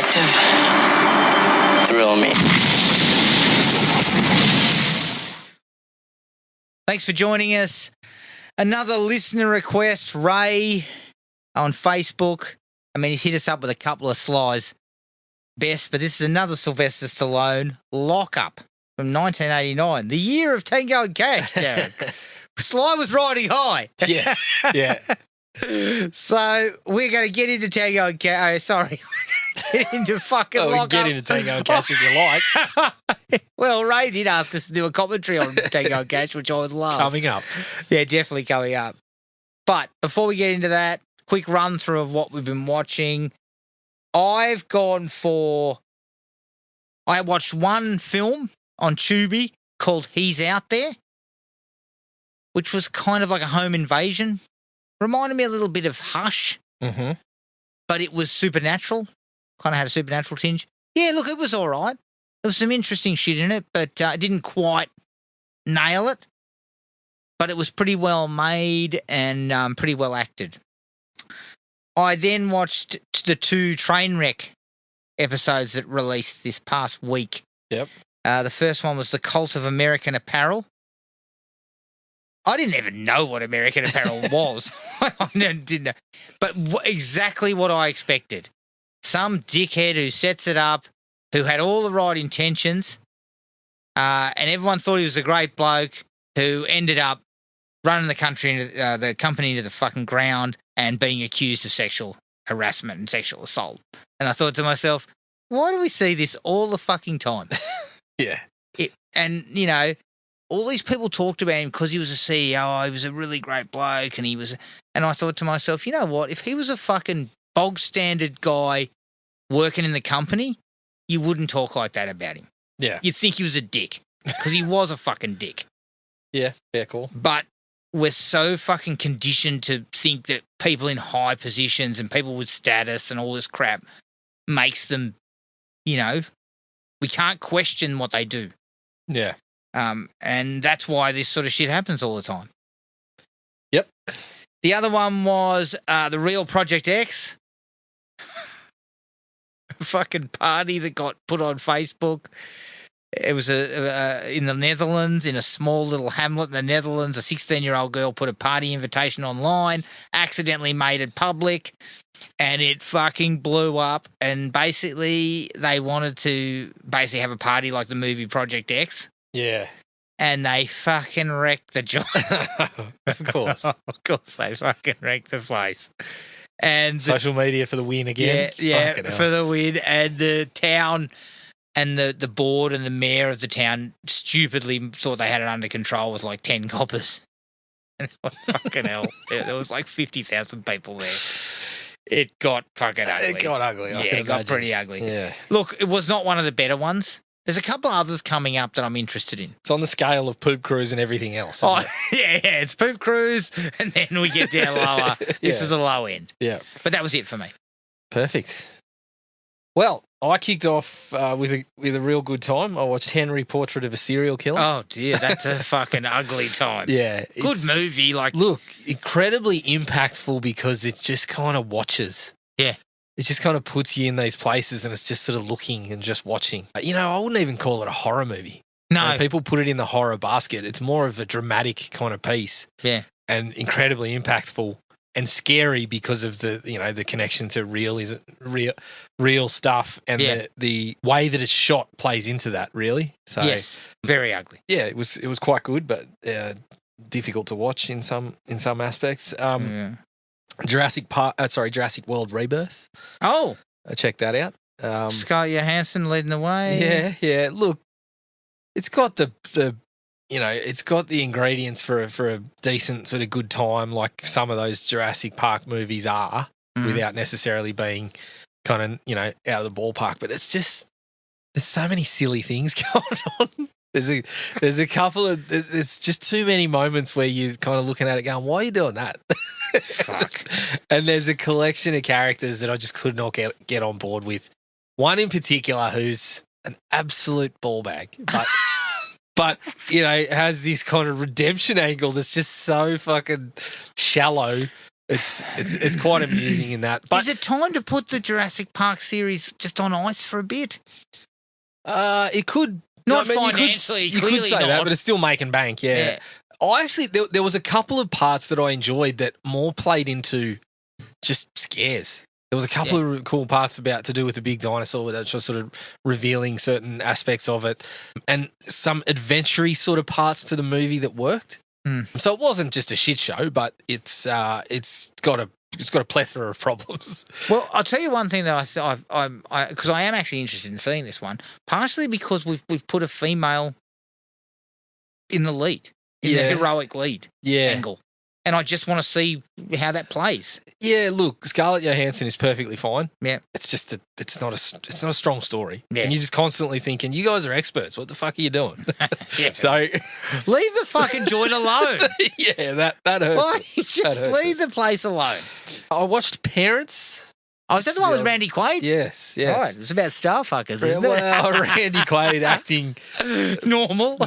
detective thrill me. Thanks for joining us. Another listener request, Ray on Facebook. I mean, he's hit us up with a couple of Sly's best, but this is another Sylvester Stallone, Lockup from 1989, the year of Tango and Cash, Jared. Sly was riding high. Yes, yeah. So we're going to get into Tango and Cash. Oh, sorry. Get into fucking Lockup. Get into Tango and Cash if you like. Well, Ray did ask us to do a commentary on Tango and Cash, which I would love. Coming up. Yeah, definitely coming up. But before we get into that, quick run through of what we've been watching. I watched one film on Tubi called He's Out There, which was kind of like a home invasion. Reminded me a little bit of Hush, but it was supernatural. Kind of had a supernatural tinge. Yeah, look, it was all right. There was some interesting shit in it, but it didn't quite nail it. But it was pretty well made and pretty well acted. I then watched the 2 Trainwreck episodes that released this past week. Yep. The first one was The Cult of American Apparel. I didn't even know what American Apparel was. I didn't know. But exactly what I expected. Some dickhead who sets it up, who had all the right intentions, and everyone thought he was a great bloke, who ended up running the company into the fucking ground and being accused of sexual harassment and sexual assault. And I thought to myself, why do we see this all the fucking time? Yeah. And, you know, all these people talked about him because he was a CEO, he was a really great bloke, and I thought to myself, you know what, if he was a fucking bog standard guy working in the company, you wouldn't talk like that about him. Yeah. You'd think he was a dick because he was a fucking dick. Yeah, cool. But we're so fucking conditioned to think that people in high positions and people with status and all this crap makes them, you know, we can't question what they do. Yeah. And that's why this sort of shit happens all the time. Yep. The other one was The Real Project X. Fucking party that got put on Facebook. It was in the Netherlands, in a small little hamlet in the Netherlands. A 16-year-old girl put a party invitation online, accidentally made it public, and it fucking blew up. And basically, they wanted to have a party like the movie Project X. Yeah. And they fucking wrecked the joint. Of course. Of course, they fucking wrecked the place. And social media for the win again. Yeah, for the win. And the town and the board and the mayor of the town stupidly thought they had it under control with like 10 coppers. Fucking hell. There was like 50,000 people there. It got fucking ugly. It got ugly. Yeah, it got pretty ugly. Yeah. Look, it was not one of the better ones. There's a couple others coming up that I'm interested in. It's on the scale of Poop Cruise and everything else. Oh, yeah. It's Poop Cruise, and then we get down lower. This is a low end. Yeah. But that was it for me. Perfect. Well, I kicked off with a real good time. I watched Henry, Portrait of a Serial Killer. Oh, dear. That's a fucking ugly time. Yeah. Good movie. Look, incredibly impactful because it just kind of watches. Yeah. It just kind of puts you in these places and it's just sort of looking and just watching. You know, I wouldn't even call it a horror movie. No. When people put it in the horror basket. It's more of a dramatic kind of piece. Yeah. And incredibly impactful and scary because of the connection to real stuff and the way that it's shot plays into that, really. So yes, very ugly. Yeah, it was quite good, but difficult to watch in some aspects. Jurassic World Rebirth. Oh, I checked that out. Scarlett Johansson leading the way. Yeah. Look, it's got it's got the ingredients for a decent sort of good time, like some of those Jurassic Park movies are, without necessarily being kind of out of the ballpark. But it's just there's so many silly things going on. There's a couple of there's just too many moments where you're kind of looking at it going, why are you doing that? Fuck. And there's a collection of characters that I just could not get on board with. One in particular who's an absolute ball bag, but has this kind of redemption angle that's just so fucking shallow It's quite amusing in that. But is it time to put the Jurassic Park series just on ice for a bit? it could Not I mean, financially, you could clearly say not. that, but it's still making bank. Yeah. I actually there was a couple of parts that I enjoyed that more played into just scares. There was a couple of cool parts to do with the big dinosaur that was sort of revealing certain aspects of it, and some adventure-y sort of parts to the movie that worked. So it wasn't just a shit show, but it's got a plethora of problems. Well, I'll tell you one thing that because I am actually interested in seeing this one, partially because we've put a female in the lead, in the heroic lead angle, and I just want to see how that plays. Yeah, look, Scarlett Johansson is perfectly fine. Yeah, it's just it's not a strong story, and you're just constantly thinking, you guys are experts. What the fuck are you doing? So leave the fucking joint alone. Yeah, that hurts. Why? Just leave the place alone. I watched Parents. Oh, is that the one with Randy Quaid? Yes. Right, it's about starfuckers, isn't it? Well, Randy Quaid acting normal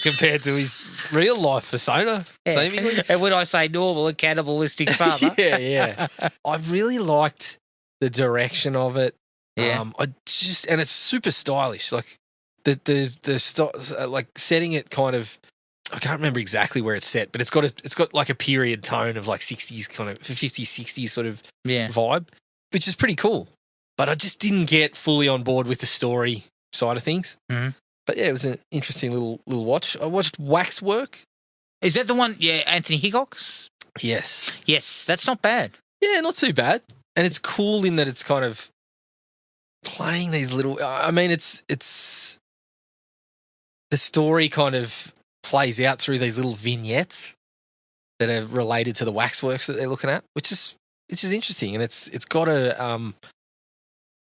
compared to his real life persona, seemingly. And when I say normal, a cannibalistic father. Yeah. I really liked the direction of it. Yeah. And it's super stylish. Like like setting it kind of. I can't remember exactly where it's set, but it's got like a period tone of like 60s kind of 50s, 60s sort of vibe, which is pretty cool. But I just didn't get fully on board with the story side of things. Mm-hmm. But yeah, it was an interesting little watch. I watched Waxwork. Is that the one? Yeah, Anthony Hickox? Yes. Yes, that's not bad. Yeah, not too bad. And it's cool in that it's kind of playing these little. I mean, it's the story kind of plays out through these little vignettes that are related to the waxworks that they're looking at, which is interesting, and it's got a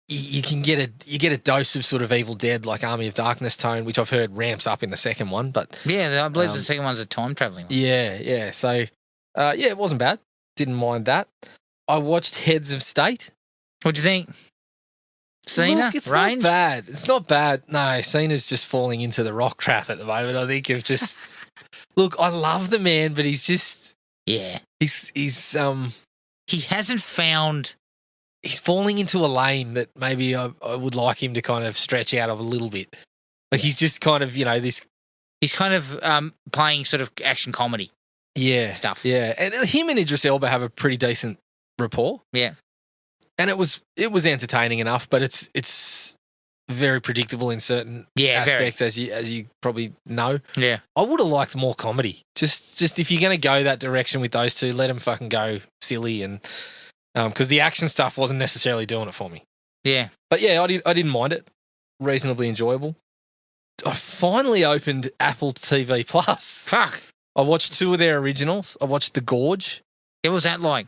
you get a dose of sort of Evil Dead like Army of Darkness tone, which I've heard ramps up in the second one, but I believe the second one's a time traveling one. Yeah. So it wasn't bad. Didn't mind that. I watched Heads of State. What do you think? Cena? Look, it's Range? not bad. It's not bad. No, Cena's just falling into the rock trap at the moment. I think of just look, I love the man, but he's just he's he hasn't found. He's falling into a lane that maybe I would like him to kind of stretch out of a little bit. Like he's just kind of this. He's kind of playing sort of action comedy. Stuff. Yeah, and him and Idris Elba have a pretty decent rapport. Yeah. And it was entertaining enough, but it's very predictable in certain aspects, as you probably know. Yeah, I would have liked more comedy. Just if you're going to go that direction with those two, let them fucking go silly, and because the action stuff wasn't necessarily doing it for me. Yeah, but yeah, I didn't mind it. Reasonably enjoyable. I finally opened Apple TV Plus. Fuck! I watched 2 of their originals. I watched The Gorge. What was that like?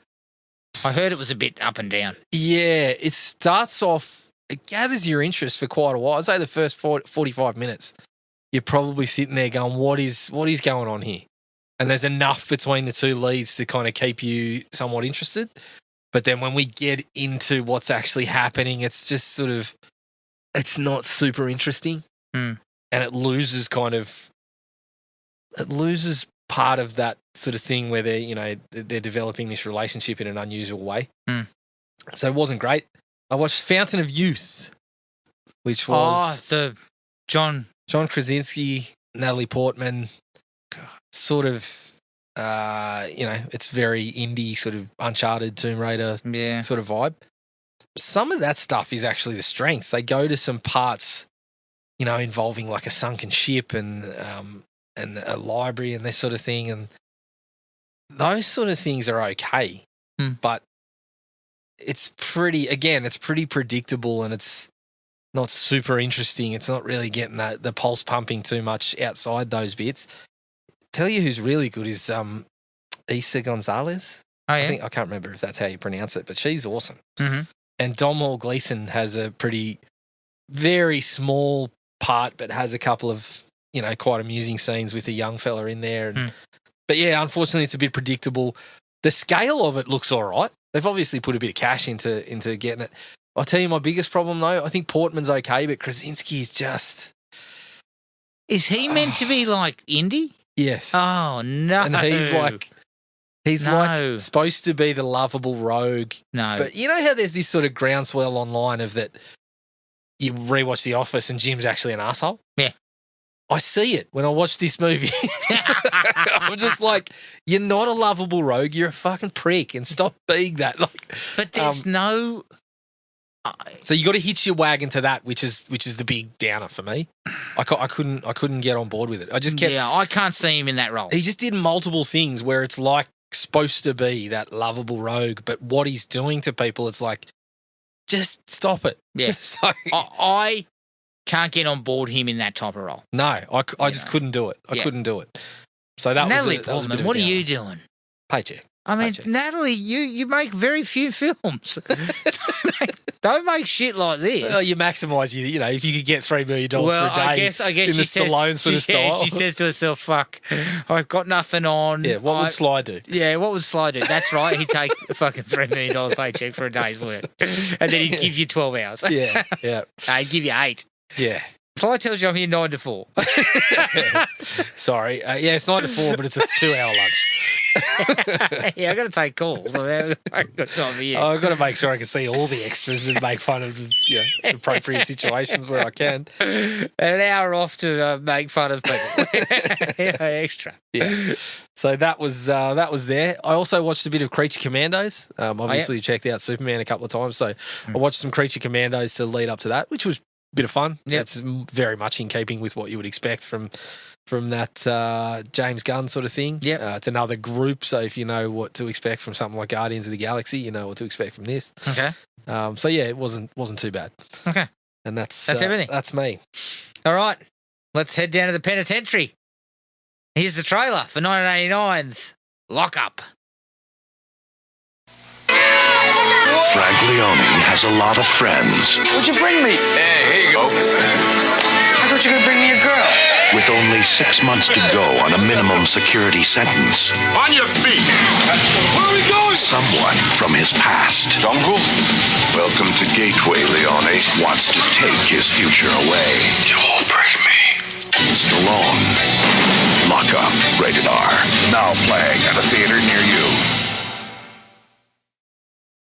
I heard it was a bit up and down. Yeah, it starts off, it gathers your interest for quite a while. I'd say the first 45 minutes, you're probably sitting there going, what is going on here? And there's enough between the two leads to kind of keep you somewhat interested. But then when we get into what's actually happening, it's just sort of, it's not super interesting. Mm. And it loses part of that sort of thing where they're developing this relationship in an unusual way. Mm. So it wasn't great. I watched Fountain of Youth, which was the John Krasinski, Natalie Portman, sort of it's very indie, sort of Uncharted, Tomb Raider sort of vibe. Some of that stuff is actually the strength. They go to some parts, involving like a sunken ship and a library and this sort of thing, and those sort of things are okay, but it's pretty predictable, and it's not super interesting. It's not really getting the pulse pumping too much outside those bits. Tell you who's really good is Isa Gonzalez. Oh, yeah? I can't remember if that's how you pronounce it, but she's awesome. Mm-hmm. And Domhnall Gleeson has a very small part, but has a couple of quite amusing scenes with a young fella in there. But yeah, unfortunately, it's a bit predictable. The scale of it looks all right. They've obviously put a bit of cash into getting it. I'll tell you my biggest problem, though. I think Portman's okay, but Krasinski is just... Is he meant to be like indie? Yes. Oh, no. And he's like He's No. like supposed to be the lovable rogue. No. But you know how there's this sort of groundswell online of that you rewatch The Office and Jim's actually an asshole? Yeah. I see it when I watch this movie. I'm just like, you're not a lovable rogue. You're a fucking prick, and stop being that. Like, but there's no. So you got to hitch your wagon to that, which is the big downer for me. I couldn't get on board with it. I just kept. Yeah, I can't see him in that role. He just did multiple things where it's like supposed to be that lovable rogue, but what he's doing to people, it's like, just stop it. Yeah. So, I can't get on board him in that type of role. no, I just couldn't do it. I couldn't do it. So that Natalie was a bit Portman, of a what are downer. you doing? Paycheck. I mean, Paycheck. Natalie, you make very few films. Don't make shit like this. Well, you maximise you know, if you could get $3 million Well, for a day I guess in she the says, Stallone sort of style. She says to herself, "Fuck, I've got nothing on." Yeah, what would Sly do? Yeah, what would Sly do? That's right. He'd take a fucking $3 million paycheck for a day's work, and then he'd give you 12 hours. Yeah, yeah, He'd give you 8. yeah. Sly tells you I'm here 9 to 4. Sorry. Yeah, it's 9 to 4, but it's a 2-hour lunch. Yeah, I got to take calls. I haven't got time for you. I've got to make sure I can see all the extras and make fun of the appropriate situations where I can. And an hour off to make fun of people. Yeah, extra. Yeah. So that was there. I also watched a bit of Creature Commandos. Obviously, checked out Superman a couple of times. So I watched some Creature Commandos to lead up to that, which was a bit of fun. Yep. That's very much in keeping with what you would expect from that James Gunn sort of thing. Yep. It's another group, so if you know what to expect from something like Guardians of the Galaxy, you know what to expect from this. Okay. So yeah, it wasn't too bad. Okay. And that's everything. That's me. All right. Let's head down to the penitentiary. Here's the trailer for 1989's Lock Up. Frank Leone has a lot of friends. What'd you bring me? Hey, here you go. I thought you were gonna bring me a girl. With only 6 months to go on a minimum security sentence, On your feet. Where are we going? someone from his past Jungle? welcome to Gateway, Leone wants to take his future away. You won't break me. Stallone. Lock Up. Rated R. Now playing at a theater near you.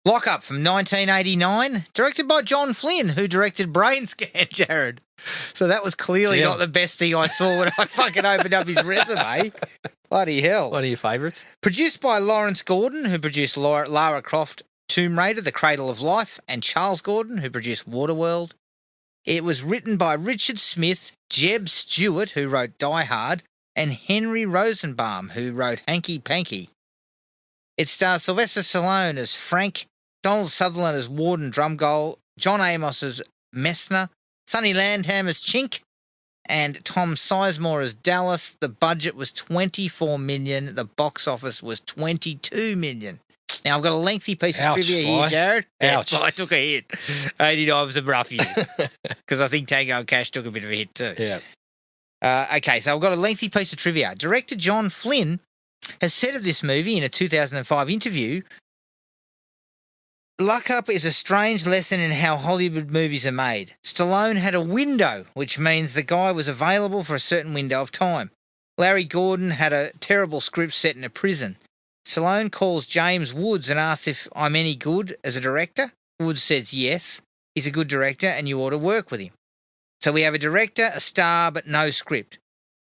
Lock Up from 1989, directed by John Flynn, who directed Brain Scan, Jared. So that was clearly not the best thing I saw when I fucking opened up his resume. Bloody hell. One of your favourites? Produced by Lawrence Gordon, who produced Lara Croft, Tomb Raider, The Cradle of Life, and Charles Gordon, who produced Waterworld. It was written by Richard Smith, Jeb Stewart, who wrote Die Hard, and Henry Rosenbaum, who wrote Hanky Panky. It stars Sylvester Stallone as Frank, Donald Sutherland as Warden Drumgoal, John Amos as Messner, Sonny Landham as Chink, and Tom Sizemore as Dallas. The budget was $24 million. The box office was $22 million. Now, I've got a lengthy piece of trivia here, Jared. Ouch. I took a hit. 89 was a rough year. Because I think Tango and Cash took a bit of a hit too. Yeah. Okay, so I've got a lengthy piece of trivia. Director John Flynn has said of this movie in a 2005 interview, Lock Up is a strange lesson in how Hollywood movies are made. Stallone had a window, which means the guy was available for a certain window of time. Larry Gordon had a terrible script set in a prison. Stallone calls James Woods and asks if I'm any good as a director. Woods says yes, he's a good director and you ought to work with him. So we have a director, a star, but no script.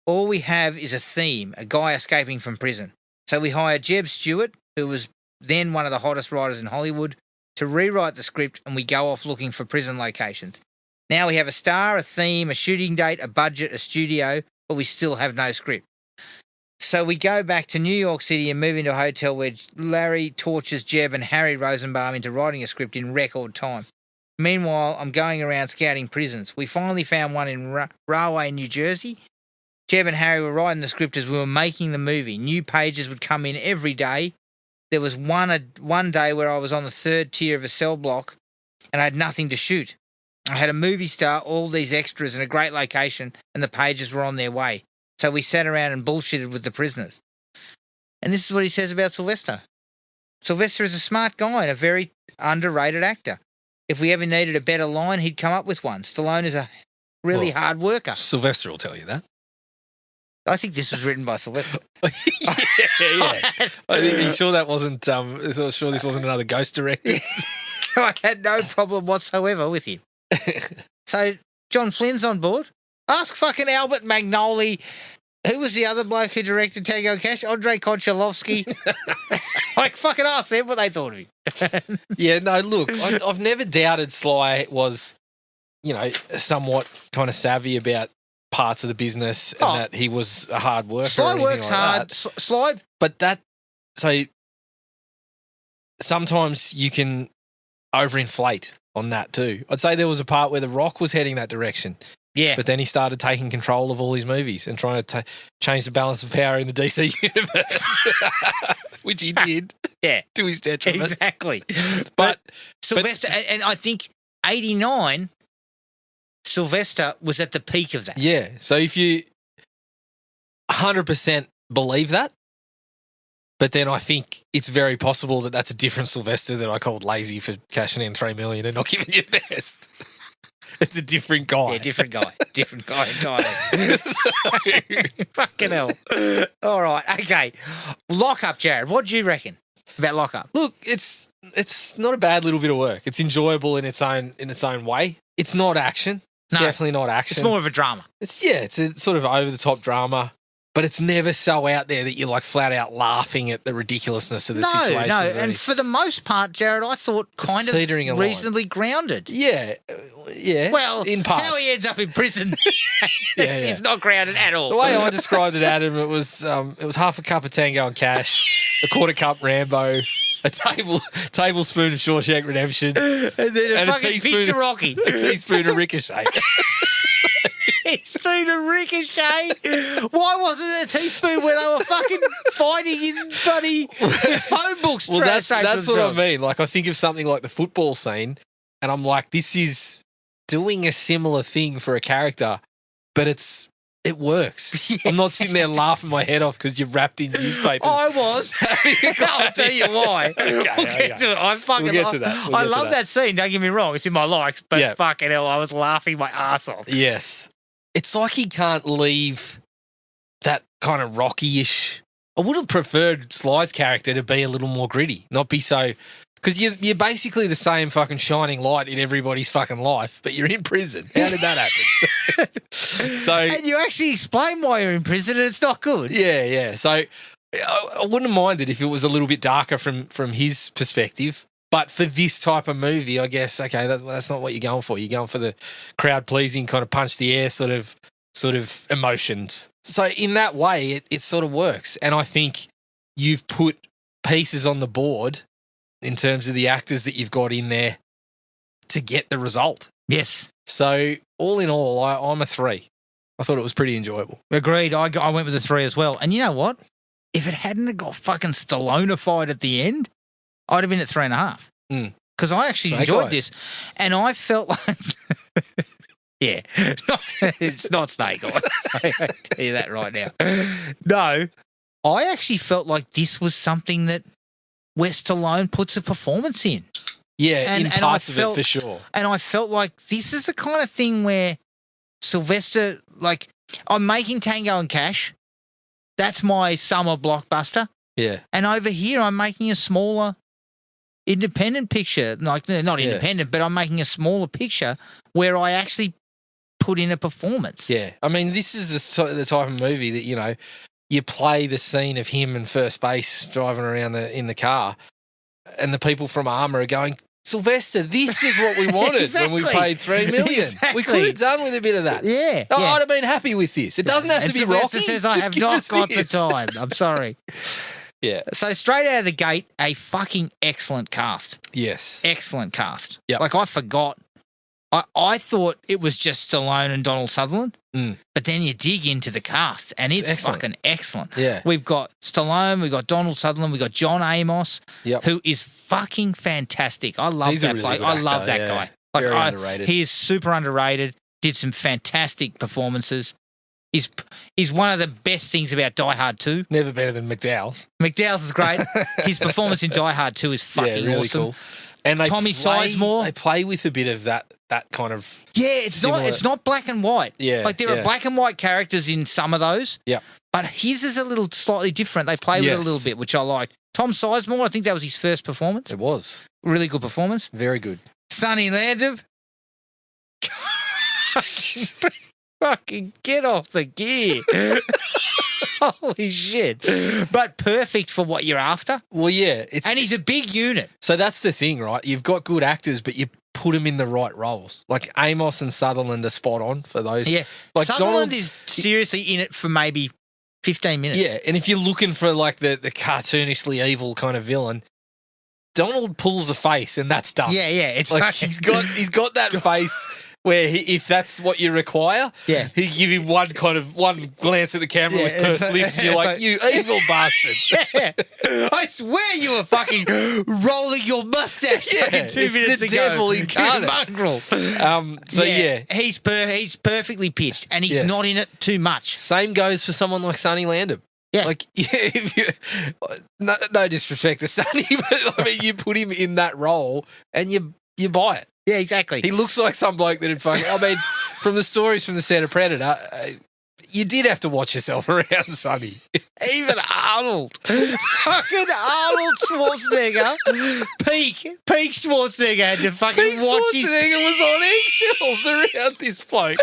All we have is a theme, a guy escaping from prison. So we hire Jeb Stewart, who was then one of the hottest writers in Hollywood, to rewrite the script, and we go off looking for prison locations. Now we have a star, a theme, a shooting date, a budget, a studio, but we still have no script. So we go back to New York City and move into a hotel where Larry tortures Jeb and Harry Rosenbaum into writing a script in record time. Meanwhile, I'm going around scouting prisons. We finally found one in Rahway, New Jersey. Jeb and Harry were writing the script as we were making the movie. New pages would come in every day. There was one day where I was on the 3rd tier of a cell block and I had nothing to shoot. I had a movie star, all these extras, and a great location, and the pages were on their way. So we sat around and bullshitted with the prisoners. And this is what he says about Sylvester. Sylvester is a smart guy and a very underrated actor. If we ever needed a better line, he'd come up with one. Stallone is a really hard worker. Sylvester will tell you that. I think this was written by Sylvester. yeah. I think you sure that wasn't. Sure this wasn't another ghost director. I had no problem whatsoever with him. So John Flynn's on board. Ask fucking Albert Magnoli. Who was the other bloke who directed Tango and Cash? Andrei Konchalovsky. Like, fucking ask them what they thought of him. Yeah, no, look, I've never doubted Sly was, somewhat kind of savvy about parts of the business and that he was a hard worker. Sly or works like hard. that. Sly. But sometimes you can overinflate on that too. I'd say there was a part where The Rock was heading that direction. Yeah. But then he started taking control of all his movies and trying to change the balance of power in the DC universe, which he did. Yeah. To his detriment. Exactly. But Sylvester, and I think 89, Sylvester was at the peak of that. Yeah. So if you 100% believe that, but then I think it's very possible that that's a different Sylvester that I called lazy for cashing in $3 million and not giving you best. It's a different guy. Yeah, different guy. Different guy entirely. Fucking hell. All right. Okay. Lock Up, Jared. What do you reckon about Lock Up? Look, it's not a bad little bit of work. It's enjoyable in its own way. It's not action. It's definitely not action. It's more of a drama. It's a sort of over the top drama. But it's never so out there that you're like flat out laughing at the ridiculousness of the situation. No, and for the most part, Jared, I thought kind of reasonably grounded. Yeah, yeah. Well, in parts. How he ends up in prison, yeah. It's not grounded at all. The way I described it, Adam, it was half a cup of Tango and Cash, a quarter cup Rambo, a tablespoon of Shawshank Redemption, and then a teaspoon of Rocky, a teaspoon of Ricochet. Teaspoon of Ricochet. Why wasn't there a teaspoon when they were fucking fighting in bloody phone books? Well, that's what I mean. Like, I think of something like the football scene, and I'm like, this is doing a similar thing for a character, but it works. Yeah. I'm not sitting there laughing my head off because you're wrapped in newspapers. I was. I'll tell you why. Okay, we'll get to it. I love that scene. Don't get me wrong. It's in my likes, but fucking hell, I was laughing my ass off. Yes. It's like he can't leave that kind of Rocky-ish. I would have preferred Sly's character to be a little more gritty, not be so... Because you're basically the same fucking shining light in everybody's fucking life, but you're in prison. How did that happen? And you actually explain why you're in prison and it's not good. Yeah, yeah. So I wouldn't have minded if it was a little bit darker from his perspective. But for this type of movie, I guess, okay, that's not what you're going for. You're going for the crowd-pleasing kind of punch the air sort of emotions. So in that way, it sort of works. And I think you've put pieces on the board in terms of the actors that you've got in there to get the result. Yes. So all in all, I'm a 3. I thought it was pretty enjoyable. Agreed. I went with a 3 as well. And you know what? If it hadn't got fucking Stallone-ified at the end, I'd have been at 3.5. Because I actually enjoyed this. And I felt like... yeah. It's not Snake Eyes. I tell you that right now. No. I actually felt like this was something that where Stallone puts a performance in. Yeah, in parts of it for sure. And I felt like this is the kind of thing where Sylvester, like, I'm making Tango and Cash. That's my summer blockbuster. Yeah. And over here, I'm making a smaller independent picture. Like, not independent, but I'm making a smaller picture where I actually put in a performance. Yeah. I mean, this is the type of movie that, you play the scene of him in first base driving around in the car and the people from Armour are going, Sylvester, this is what we wanted when we paid $3 million. Exactly. We could have done with a bit of that. Yeah. I'd have been happy with this. It doesn't have to be Sylvester Rocky. says, I have not got the time. I'm sorry. Yeah. So straight out of the gate, a fucking excellent cast. Yes. Excellent cast. Yep. Like, I forgot. I thought it was just Stallone and Donald Sutherland, but then you dig into the cast and it's excellent. fucking excellent. Yeah. We've got Stallone, we've got Donald Sutherland, we've got John Amos, who is fucking fantastic. I love that bloke. I love that guy. Like, very underrated. He is super underrated, did some fantastic performances. He's one of the best things about Die Hard 2. Never better than McDowell's. McDowell's is great. His performance in Die Hard 2 is fucking really awesome. Cool. And Tommy Sizemore. They play with a bit of that that kind of it's similar. it's not black and white. Yeah, like there are black and white characters in some of those. Yeah. But his is a little slightly different. They play with it a little bit, which I like. Tom Sizemore, I think that was his first performance. It was Really good performance. very good. Sonny Landham. Fucking get off the gear. Holy shit. But perfect for what you're after. Well, yeah, And he's a big unit. so that's the thing, right? You've got good actors, but you put them in the right roles. Like Amos and Sutherland are spot on for those. Yeah. like Sutherland Donald, is seriously in it for maybe 15 minutes. yeah. And if you're looking for like the cartoonishly evil kind of villain, Donald pulls a face, and that's done. Yeah, yeah. It's Like he's got that face where if that's what you require, Yeah. he give him one glance at the camera Yeah, with pursed it's lips, and you're it's like, you evil bastard. Yeah. I swear you were fucking rolling your mustache Yeah, fucking 2 it's minutes the ago. devil You incarnate. mongrel. So yeah. He's perfectly pitched, and he's Yes. not in it too much. Same goes for someone like Sonny Landham. Yeah. Like, if you, no disrespect to Sonny, but I mean, you put him in that role and you buy it. Yeah, exactly. He looks like some bloke that had fucking. I mean, from the stories from the set of Predator, you did have to watch yourself around Sonny. Even Arnold. Fucking Arnold Schwarzenegger. Peak Schwarzenegger had to fucking Pete watch his... Schwarzenegger was on eggshells around this bloke.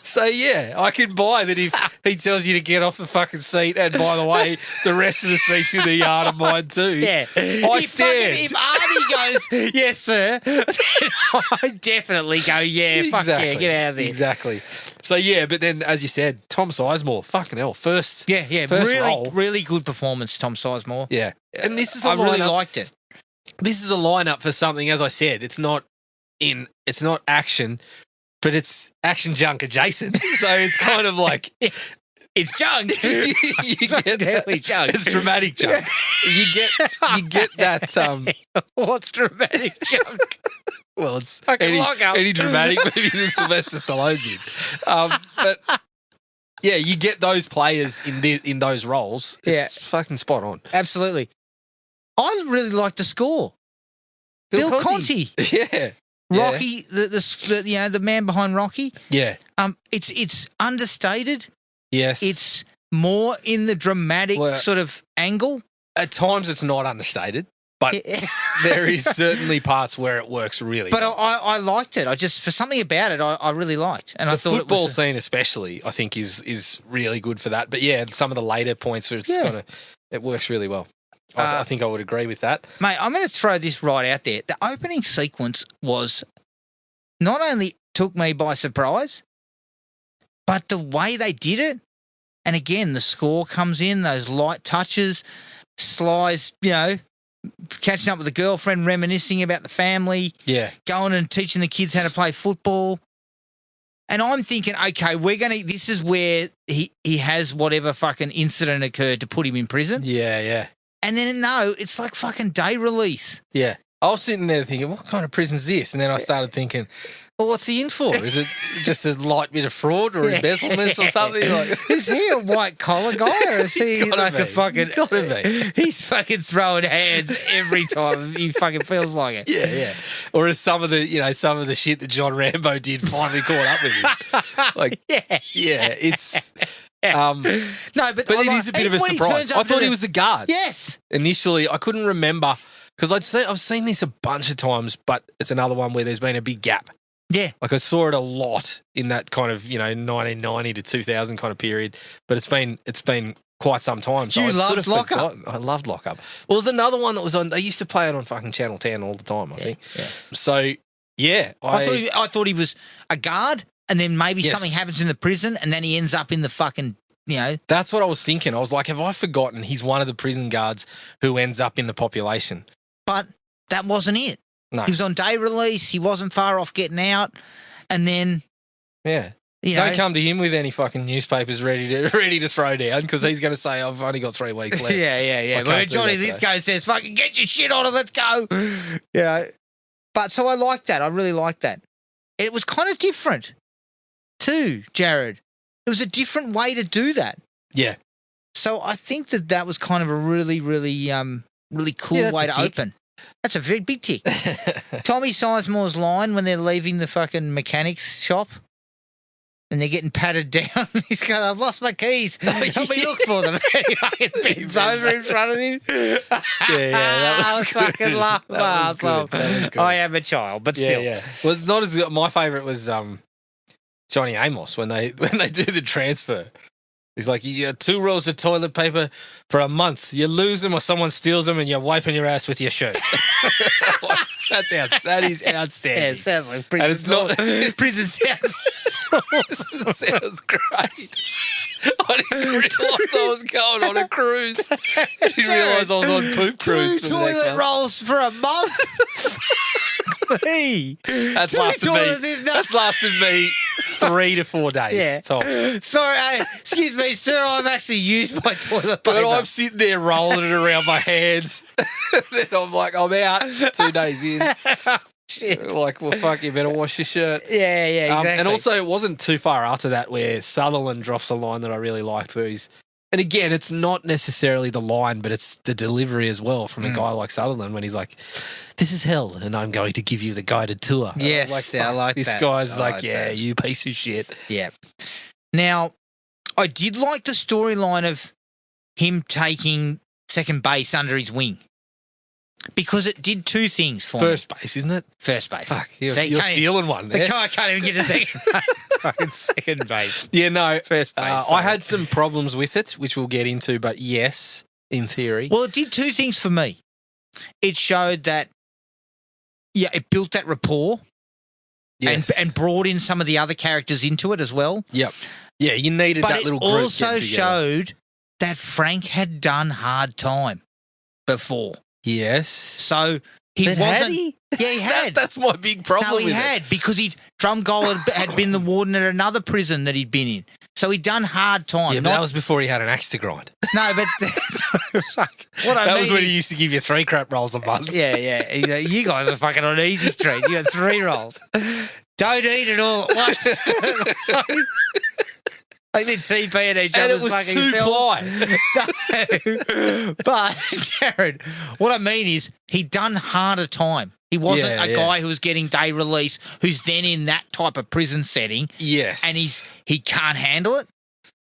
So, yeah, I can buy that if he tells you to get off the fucking seat, and by the way, the rest of the seats in the yard are mine too. Yeah. If Arnie goes, yes, sir, I definitely go, yeah, fuck yeah, get out of there. Exactly. So, yeah, but then, as you said, Tom Sizemore, fucking hell, first Really, role. really good performance, Tom Sizemore. Yeah. And this is a I really lineup- liked it. This is a lineup for something, as I said, it's not action, but it's action junk adjacent. So it's kind of like It's junk. you It's get definitely junk. It's dramatic junk. You get that. What's dramatic junk? Well, it's Fucking lock up. any dramatic movie that Sylvester Stallone's in. But yeah, you get those players in those roles. Yeah. It's fucking spot on. Absolutely. I really like the score. Bill Conti. Yeah. Rocky, the man behind Rocky. Yeah. It's understated. Yes. It's more in the dramatic Well, sort of angle. At times it's not understated, but there is certainly parts where it works really But well. I liked it. I just, for something about it, I really liked. And I The thought football it was scene especially, I think, is really good for that. But yeah, some of the later points where it works really well. I think I would agree with that. Mate, I'm going to throw this right out there. The opening sequence was not only took me by surprise, but the way they did it. And again, the score comes in, those light touches, Sly's, catching up with the girlfriend, reminiscing about the family, Yeah. going and teaching the kids how to play football. And I'm thinking, okay, this is where he has whatever fucking incident occurred to put him in prison. Yeah, yeah. And then, no, it's like fucking day release. Yeah. I was sitting there thinking, what kind of prison's this? And then I started thinking, well, what's he in for? Is it just a light bit of fraud or embezzlement or something? Like, Is he a white collar guy, or is he He's gotta like be. a fucking? He's gotta be. He's fucking throwing hands every time he fucking feels like it. yeah, yeah. Or is some of the shit that John Rambo did finally caught up with him? Like, yeah, it's. No, but But it is a bit of a when he surprise. turns up I to thought the- he was the guard. Yes. Initially, I couldn't remember because I've seen this a bunch of times, but it's another one where there's been a big gap. Yeah. Like I saw it a lot in that kind of 1990 to 2000 kind of period, but it's been quite some time. So You I'd loved Lock Up. forgotten. I loved Lock Up. Well, there's another one that was on. They used to play it on fucking Channel 10 all the time. I think. Yeah. So yeah, I thought he was a guard, and then maybe Yes. something happens in the prison, and then he ends up in the fucking that's what I was thinking. I was like, have I forgotten he's one of the prison guards who ends up in the population? But that wasn't it. No. He was on day release. He wasn't far off getting out, and then Yeah. you know, Don't come to him with any fucking newspapers ready to throw down because he's going to say, I've only got 3 weeks left. yeah. I But can't do Johnny that Lithgow says, "Fucking get your shit on it, let's go." Yeah. But so I like that. I really like that. It was kind of different, too, Jared. It was a different way to do that. Yeah. So I think that was kind of a really, really, really cool Yeah, that's way a to tick. open. That's a very big tick. Tommy Sizemore's line when they're leaving the fucking mechanics shop and they're getting patted down. He's going, I've lost my keys. Help me look for them. He bends over in front of him. That was good. Fucking laugh my ass off. I am a child, but still. Yeah. Well, it's not as good. My favourite was Johnny Amos when they do the transfer. He's like, you got 2 rolls of toilet paper for a month. You lose them or someone steals them and you're wiping your ass with your shirt. That is outstanding. Yeah, it sounds like prison. And it's not prison sounds It sounds great. I didn't realise I was going on a cruise. I didn't realise I was on poop cruise. 2 toilet rolls for a month? Me. That's lasted me 3 to 4 days. Yeah. Tops. Sorry, excuse me, sir, I've actually used my toilet paper. But I'm sitting there rolling it around my hands. Then I'm like, I'm out 2 days in. Shit. Like, well, fuck, you better wash your shirt. Yeah, exactly. And also, it wasn't too far after that where Sutherland drops a line that I really liked where he's, and again, it's not necessarily the line, but it's the delivery as well from a guy like Sutherland when he's like, this is hell and I'm going to give you the guided tour. Yes, I like this that. guy's I like, like yeah, that. you piece of shit. Yeah. Now, I did like the storyline of him taking second base under his wing because it did 2 things for me. First base, isn't it? First base. Fuck, you're So stealing one The there. guy can't even get to second base. Fucking second base. Yeah, no. First base. I had some problems with it, which we'll get into, but yes, in theory. Well, it did 2 things for me. It showed that, it built that rapport Yes. and brought in some of the other characters into it as well. Yep. Yeah, you needed But that it little group also getting together. showed that Frank had done hard time before. Yes. So he But wasn't. had he? Yeah, he had. That's my big problem No, he with had it. because Drumgold had been the warden at another prison that he'd been in. So he'd done hard time. Yeah, but that was before he had an axe to grind. No, but what I That mean was when is, he used to give you 3 crap rolls a month. Yeah. He's like, you guys are fucking on easy street. You got 3 rolls. Don't eat it all at once. Like they're TPing each And other's it was fucking 2 ply. No. But, Jared, what I mean is he'd done harder time. He wasn't a guy who was getting day release who's then in that type of prison setting. Yes. And he can't handle it.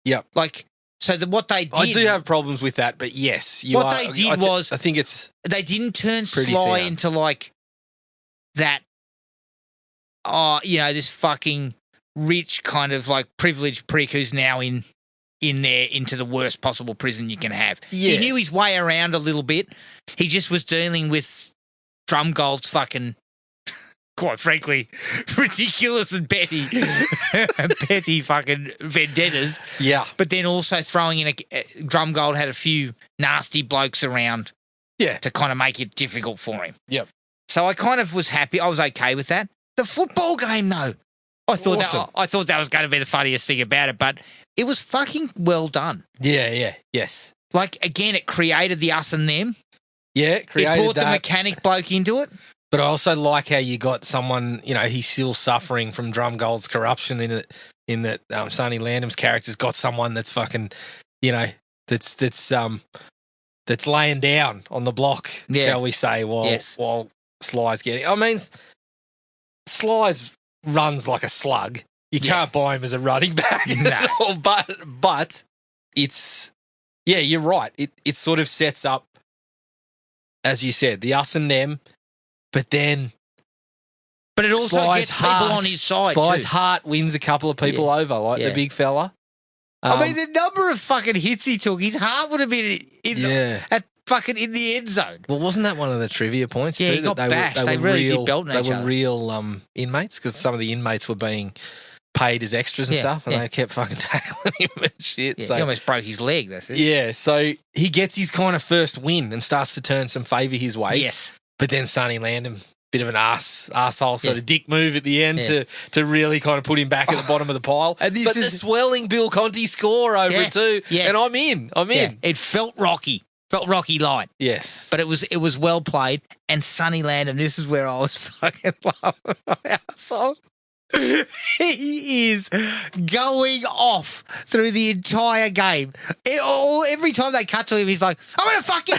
Yep. Like, so what they did. I do have problems with that, but yes. They did was. I think it's. They didn't turn pretty Sly sound. into like that, this fucking rich kind of like privileged prick who's now into the worst possible prison you can have. Yeah. He knew his way around a little bit. He just was dealing with Drumgold's fucking, quite frankly, ridiculous and petty fucking vendettas. Yeah. But then also throwing in Drumgold had a few nasty blokes around. Yeah. To kind of make it difficult for him. Yep. So I kind of was happy. I was okay with that. The football game, though. I thought that was going to be the funniest thing about it, but it was fucking well done. Yeah. Yes. Like, again, it created the us and them. Yeah, It brought the mechanic bloke into it. But I also like how you got someone, he's still suffering from Drumgold's corruption in that Sonny Landham's character's got someone that's fucking, that's laying down on the block, shall we say, while Sly's getting. I mean, Sly's runs like a slug. You can't buy him as a running back. No. But it's, you're right. It sort of sets up, as you said, the us and them, but then. But it also Sly's gets people on his side Sly's too. heart wins a couple of people over, like the big fella. I mean, the number of fucking hits he took, his heart would have been in the end zone. Well, wasn't that one of the trivia points? Yeah, too, he got that bashed. were They really real, did belt They each were other. real inmates because some of the inmates were being paid as extras and stuff, and they kept fucking tackling him and shit. Yeah, So he almost broke his leg. That's it. yeah, so he gets his kind of first win and starts to turn some favour his way. Yes. But then Sonny Landham, bit of an arsehole sort of dick move at the end to really kind of put him back at the bottom of the pile. And But the swelling Bill Conti score over it too. Yes. And I'm in. Yeah, it felt rocky. Felt Rocky light. Yes. But it was well played. And Sonny Landham, this is where I was fucking laughing my ass off. He is going off through the entire game. Every time they cut to him, he's like, I'm going to fuck your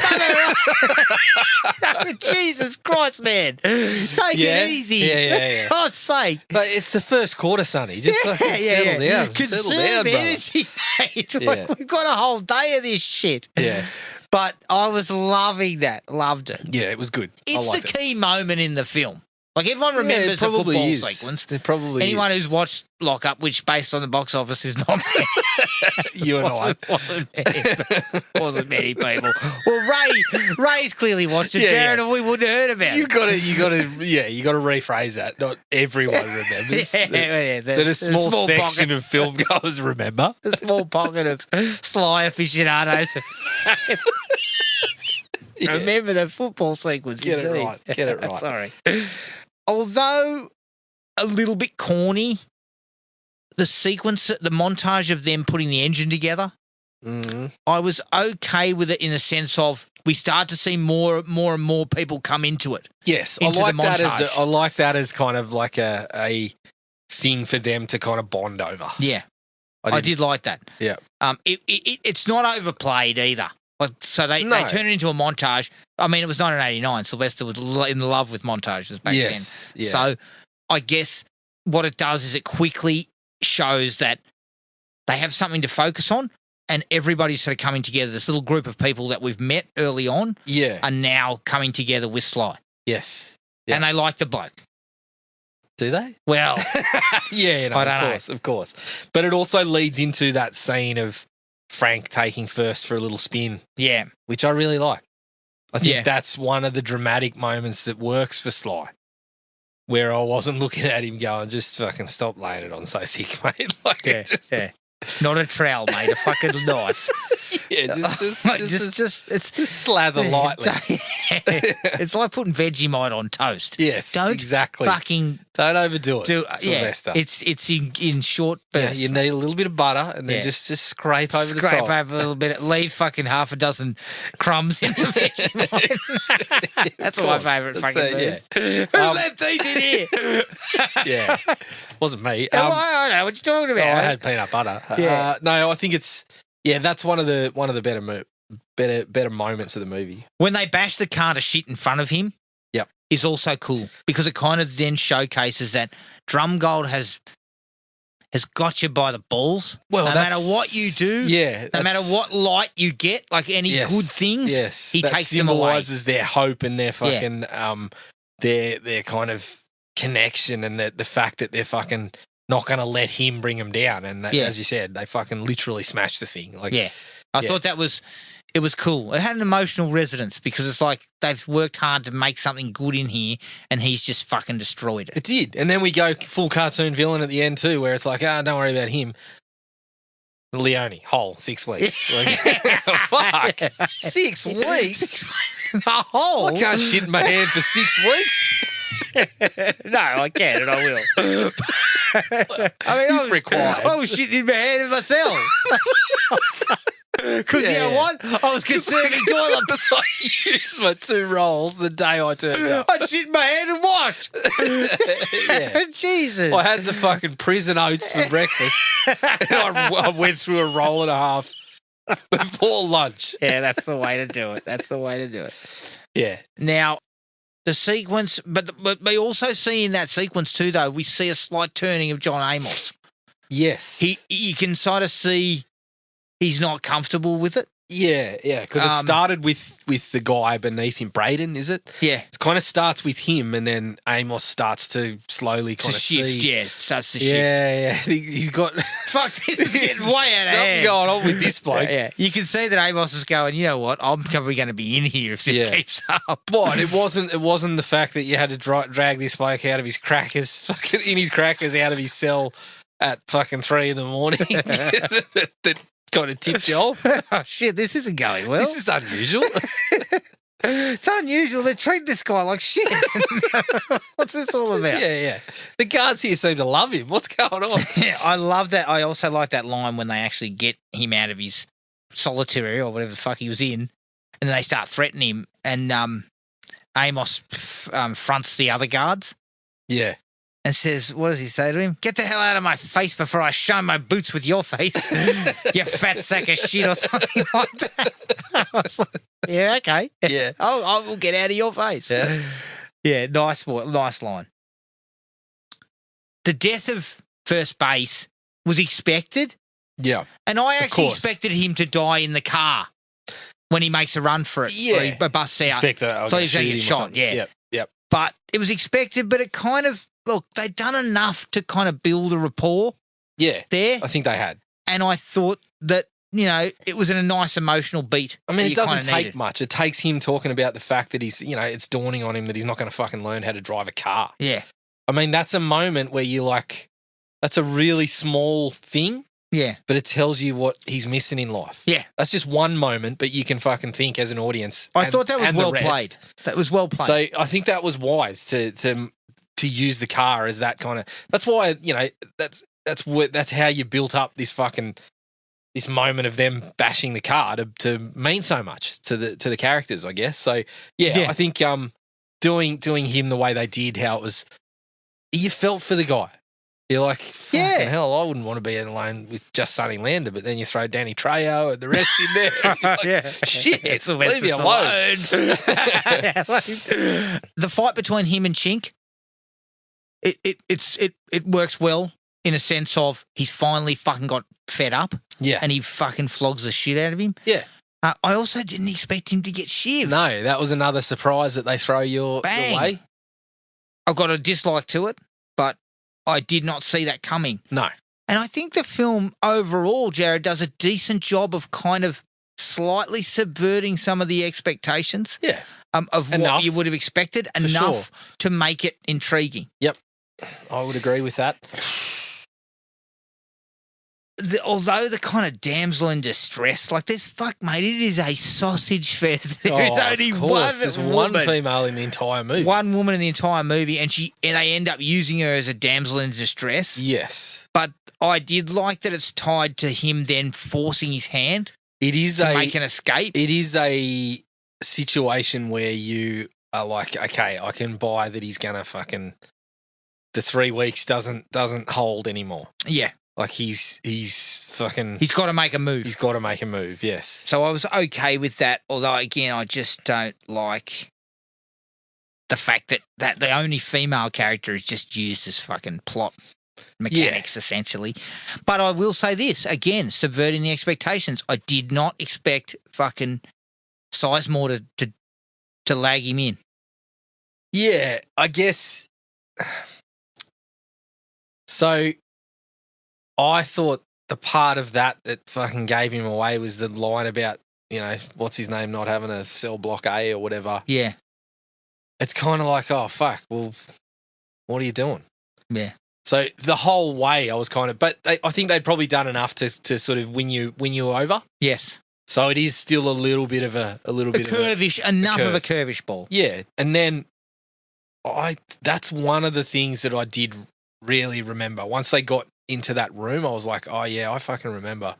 mother. Jesus Christ, man. Take it easy. Yeah. God's sake. But it's the first quarter, Sonny. Just fucking settle down. Settle down, Conserve brother. energy, mate. Yeah. We've got a whole day of this shit. Yeah. But I was loving that. Loved it. Yeah, it was good. It's I liked the key moment in the film. Like, everyone it. remembers the probably football is. sequence. It probably Anyone is. who's watched Lock Up, which based on the box office is not many. You and I. wasn't many people. Well, Ray's clearly watched it, Yeah, Jared, yeah. and we wouldn't have heard about You it. got to rephrase that. Not everyone remembers. That a small section of film goers remember. The small pocket of sly aficionados. Remember the football sequence. Get it indeed. right. Get it right. Sorry. Although a little bit corny, the sequence, the montage of them putting the engine together, I was okay with it in the sense of we start to see more and more people come into it. Yes, into I the like montage. that as kind of like a thing for them to kind of bond over. Yeah, I did like that. Yeah. It's not overplayed either. Like, so they turn it into a montage. I mean, it was 1989. Sylvester was in love with montages back then. Yeah. So I guess what it does is it quickly shows that they have something to focus on, and everybody's sort of coming together. This little group of people that we've met early on are now coming together with Sly. Yes. And they like the bloke. Do they? Well, yeah, I don't know. Of course. But it also leads into that scene of Frank taking first for a little spin. Yeah. Which I really like. I think that's one of the dramatic moments that works for Sly, where I wasn't looking at him going, just fucking stop laying it on so thick, mate. Like, Not a trowel, mate, a fucking knife. Yeah, just slather lightly. It's like putting Vegemite on toast. Yes, don't exactly. Don't overdo it, Sylvester. It's in short bursts. You need a little bit of butter and then just scrape over the top. Scrape over a little bit. Leave fucking half a dozen crumbs in the Vegemite. That's my favourite fucking move. Who left these in here? Yeah, wasn't me. I don't know what you're talking about. I had peanut butter. No, I think it's that's one of the better moments of the movie. When they bash the car to shit in front of him, is also cool because it kind of then showcases that Drumgold has got you by the balls. Well, no matter what you do, no matter what light you get, like any good things, he takes them away. Symbolises their hope and their fucking their kind of connection and the fact that they're fucking not going to let him bring them down. And as you said, they fucking literally smashed the thing. Like, I thought it was cool. It had an emotional resonance because it's like they've worked hard to make something good in here and he's just fucking destroyed it. It did. And then we go full cartoon villain at the end too, where it's like, don't worry about him. Leone, whole 6 weeks. Fuck. 6 weeks? The whole? I can't shit in my hand for 6 weeks. No, I can and I will. I mean, I was shitting in my hand myself. Because you know what? I was conserving toilet. I used my 2 rolls the day I turned up. I shit in my hand and washed. Jesus. I had the fucking prison oats for breakfast. And I went through a roll and a half before lunch. Yeah, that's the way to do it. Yeah. Now, the sequence, but we also see in that sequence too, though, we see a slight turning of John Amos. Yes. You can sort of see he's not comfortable with it. Yeah, because it started with the guy beneath him, Braden, is it? Yeah. It kind of starts with him and then Amos starts to slowly kind of shift. see. Yeah, starts to shift. Yeah. He's got... Fuck, this is getting way out of hand. Something going on with this bloke. Yeah. You can see that Amos is going, you know what, I'm probably going to be in here if this keeps up. But it wasn't the fact that you had to drag this bloke out of his crackers, in his crackers out of his cell at fucking 3 a.m. that kind of tipped you off. Oh, shit, this isn't going well. This is unusual. It's unusual. They treat this guy like shit. What's this all about? Yeah. The guards here seem to love him. What's going on? Yeah, I love that. I also like that line when they actually get him out of his solitary or whatever the fuck he was in, and then they start threatening him, and Amos fronts the other guards. Yeah. and says, what does he say to him? Get the hell out of my face before I shine my boots with your face, you fat sack of shit or something like that. I was like, yeah, okay. Yeah. I will get out of your face. Yeah, nice line. The death of first base was expected. Yeah. And I actually course. expected him to die in the car when he makes a run for it. Yeah. Or he busts out. Expect that. I was So gonna he's going to shoot get him or shot, something. yeah. Yep. But it was expected, but it kind of, look, they'd done enough to kind of build a rapport Yeah. there. I think they had. And I thought that, it was in a nice emotional beat. I mean, that it you doesn't kinda take needed. much. It takes him talking about the fact that he's, it's dawning on him that he's not going to fucking learn how to drive a car. Yeah. I mean, that's a moment where you're like, that's a really small thing, Yeah. but it tells you what he's missing in life. Yeah. That's just one moment, but you can fucking think as an audience. I thought that was and the well rest. played. That was well played. So I think that was wise to use the car as that kind of. That's why that's how you built up this moment of them bashing the car to mean so much to the characters, I guess. So yeah. I think doing him the way they did, how it was, you felt for the guy. You're like, fucking hell, I wouldn't want to be alone with just Sonny Lander, but then you throw Danny Trejo and the rest in there. You're like, shit, leave me alone. The fight between him and Chink, it works well in a sense of he's finally fucking got fed up. Yeah. And he fucking flogs the shit out of him. Yeah. I also didn't expect him to get shivved. No, that was another surprise that they throw your way. I've got a dislike to it, but I did not see that coming. No. And I think the film overall, Jared, does a decent job of kind of slightly subverting some of the expectations of what you would have expected, enough to make it intriguing. Yep. I would agree with that. Although the kind of damsel in distress, like this, mate, it is a sausage fest. There is only There's one female in the entire movie. One woman in the entire movie, and they end up using her as a damsel in distress. Yes. But I did like that it's tied to him then forcing his hand to make an escape. It is a situation where you are like, okay, I can buy that he's gonna fucking the 3 weeks doesn't hold anymore. Yeah. Like he's fucking. He's got to make a move. He's got to make a move. Yes. So I was okay with that. Although again, I just don't like the fact that the only female character is just used as fucking plot mechanics, essentially. But I will say this again, subverting the expectations. I did not expect fucking Sizemore to lag him in. Yeah, I guess. So. I thought the part of that fucking gave him away was the line about, what's his name, not having a cell block A or whatever. Yeah. It's kind of like, oh, fuck, well, what are you doing? Yeah. So the whole way I was kind of, but I think they'd probably done enough to sort of win you over. Yes. So it is still a little bit of a curvish, enough of a curvish ball. Yeah. And then that's one of the things that I did really remember. Once they got into that room, I was like, oh yeah, I fucking remember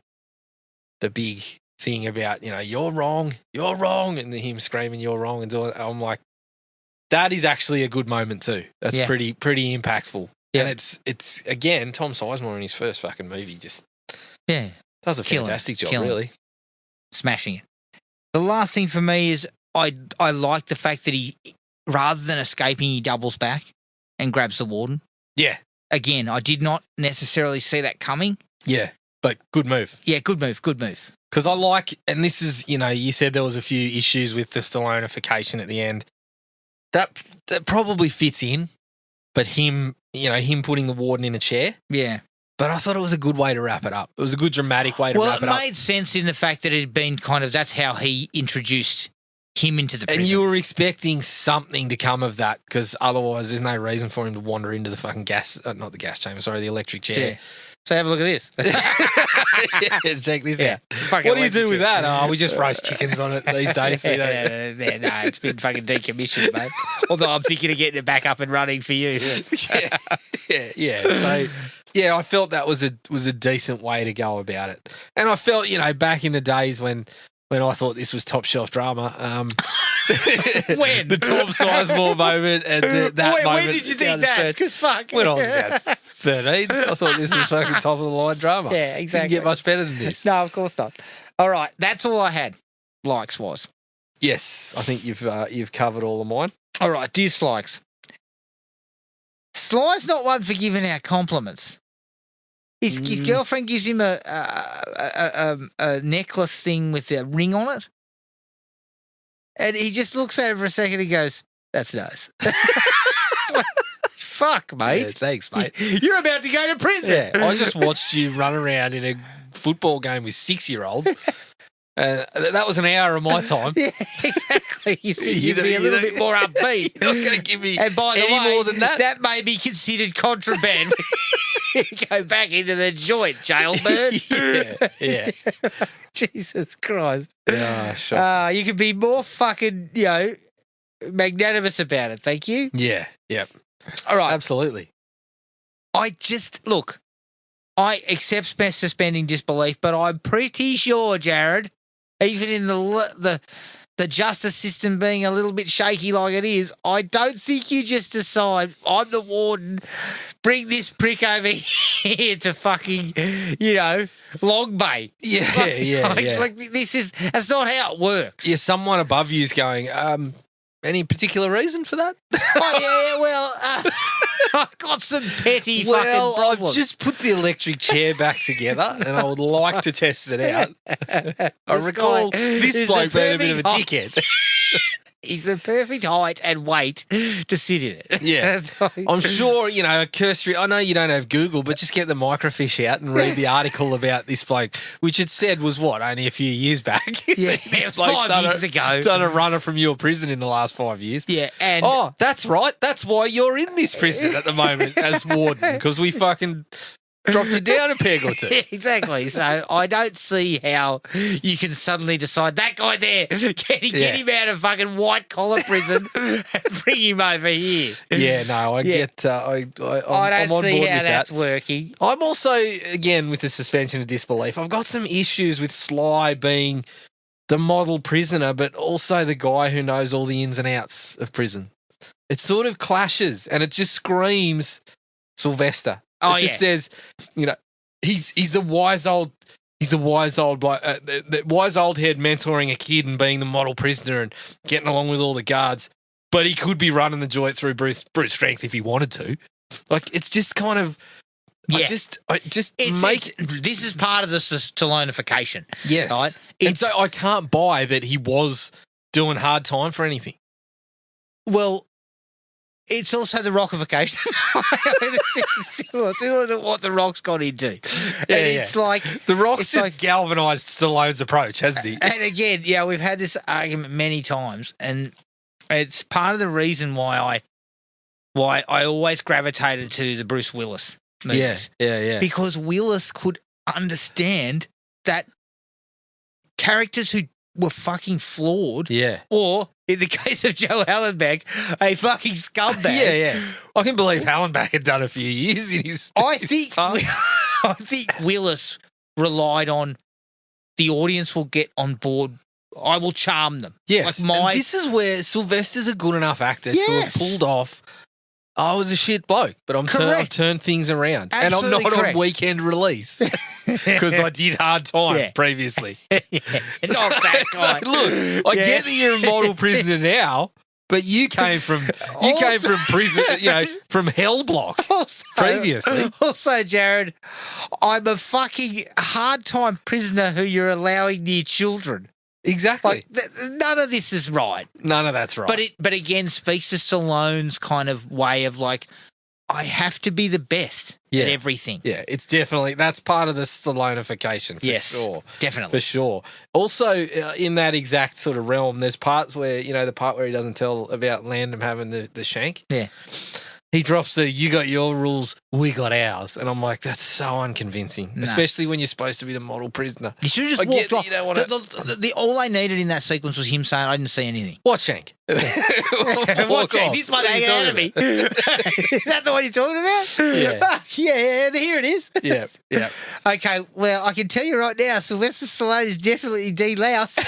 the big thing about, you're wrong, and him screaming, you're wrong, and doing. I'm like, that is actually a good moment too. That's pretty impactful. Yeah. And it's again, Tom Sizemore in his first fucking movie just does a fantastic job, really. Smashing it. The last thing for me is I like the fact that he, rather than escaping, he doubles back and grabs the warden. Yeah. Again, I did not necessarily see that coming. Yeah, but good move. Yeah, good move. Because I like, and this is, you said there was a few issues with the Stalloneification at the end. That probably fits in, but him putting the warden in a chair. Yeah. But I thought it was a good way to wrap it up. It was a good dramatic way to wrap it up. Well, it made sense in the fact that it had been that's how he introduced him into the prison. And you were expecting something to come of that, because otherwise there's no reason for him to wander into the fucking the electric chair. Yeah. So have a look at this. Check this out. What do you do with that? Oh, we just roast chickens on it these days. No, it's been fucking decommissioned, mate. Although I'm thinking of getting it back up and running for you. Yeah. So, yeah, I felt that was a decent way to go about it. And I felt, back in the days when I thought this was top shelf drama, When? The Tom Sizemore moment and that moment. When did you down think the that? stretch. Because fuck. When I was about 13, I thought this was fucking top of the line drama. Yeah, exactly. Didn't get much better than this. No, of course not. All right, that's all I had. Likes was. Yes, I think you've covered all of mine. All right, dislikes. Sly's not one for giving out compliments. His girlfriend gives him a necklace thing with a ring on it, and he just looks at it for a second and goes, "That's nice." Fuck, mate. Yeah, thanks, mate. You're about to go to prison. Yeah, I just watched you run around in a football game with 6-year-olds. That was an hour of my time. Yeah, exactly. You think you'd be a little bit more upbeat. You're not going to give me And by the any way, more than that. That may be considered contraband. Go back into the joint, jailbird. Yeah. Jesus Christ. Yeah, sure. You could be more fucking, magnanimous about it. Thank you. Yeah. All right. Absolutely. I accept suspending disbelief, but I'm pretty sure, Jared, even in the justice system being a little bit shaky like it is, I don't think you just decide, I'm the warden, bring this prick over here to fucking, Long Bay. Yeah, That's not how it works. Yeah, someone above you is going, any particular reason for that? I've got some petty fucking problems. I've just put the electric chair back together and I would like to test it out. I recall this bloke being a bit of a dickhead. He's the perfect height and weight to sit in it. Yeah. I'm sure, a cursory, I know you don't have Google, but just get the microfiche out and read the article about this bloke, which it said was only a few years back. Yeah, this it was 5 years ago. Done a runner from your prison in the last 5 years. Yeah, and... Oh, that's right. That's why you're in this prison at the moment as warden, because we fucking dropped you down a peg or two. Yeah, exactly. So I don't see how you can suddenly decide that guy there, get him out of fucking white collar prison and bring him over here. Yeah, no, I get. I don't on see board how with that's that. working. I'm also, again, with the suspension of disbelief, I've got some issues with Sly being the model prisoner, but also the guy who knows all the ins and outs of prison. It sort of clashes, and it just screams Sylvester. It just says, he's the wise old the wise old head mentoring a kid and being the model prisoner and getting along with all the guards, but he could be running the joint through brute strength if he wanted to. Like, it's just kind of, this is part of the Stallone-ification. Yes, right? And so I can't buy that he was doing hard time for anything. Well, it's also the rockification. similar to what the Rock's got into. It's like... The Rock's just galvanised Stallone's approach, hasn't he? And again, we've had this argument many times, and it's part of the reason why I always gravitated to the Bruce Willis movies. Yeah. Because Willis could understand that characters who were fucking flawed, or in the case of Joe Hallenbeck, a fucking scumbag. Yeah. I can believe Hallenbeck had done a few years in his. I think Willis relied on the audience will get on board. I will charm them. Yes, and this is where Sylvester's a good enough actor to have pulled off. I was a shit bloke, but I've turned things around. Absolutely, and I'm not on weekend release because I did hard time previously. Not that guy. So, look, I get that you're a model prisoner now, but you came from prison, from hell block previously. Also, Jared, I'm a fucking hard time prisoner who you're allowing near children. Exactly. None of this is right. None of that's right. But again, speaks to Stallone's kind of way of like, I have to be the best at everything. Yeah, it's definitely, that's part of the Stallone-ification, for sure. Definitely. For sure. Also, in that exact sort of realm, there's parts where, the part where he doesn't tell about Landon having the shank. Yeah. He drops the "you got your rules, we got ours," and I'm like, that's so unconvincing, especially when you're supposed to be the model prisoner. You should have just I get walked that off. you don't wanna- All I needed in that sequence was him saying, "I didn't see anything." Watch Hank. Watch Hank. This one hanging out of me. Is that the one you're talking about? Yeah. Yeah, here it is. Yeah, yeah. Okay, well, I can tell you right now, Sylvester Stallone is definitely deloused.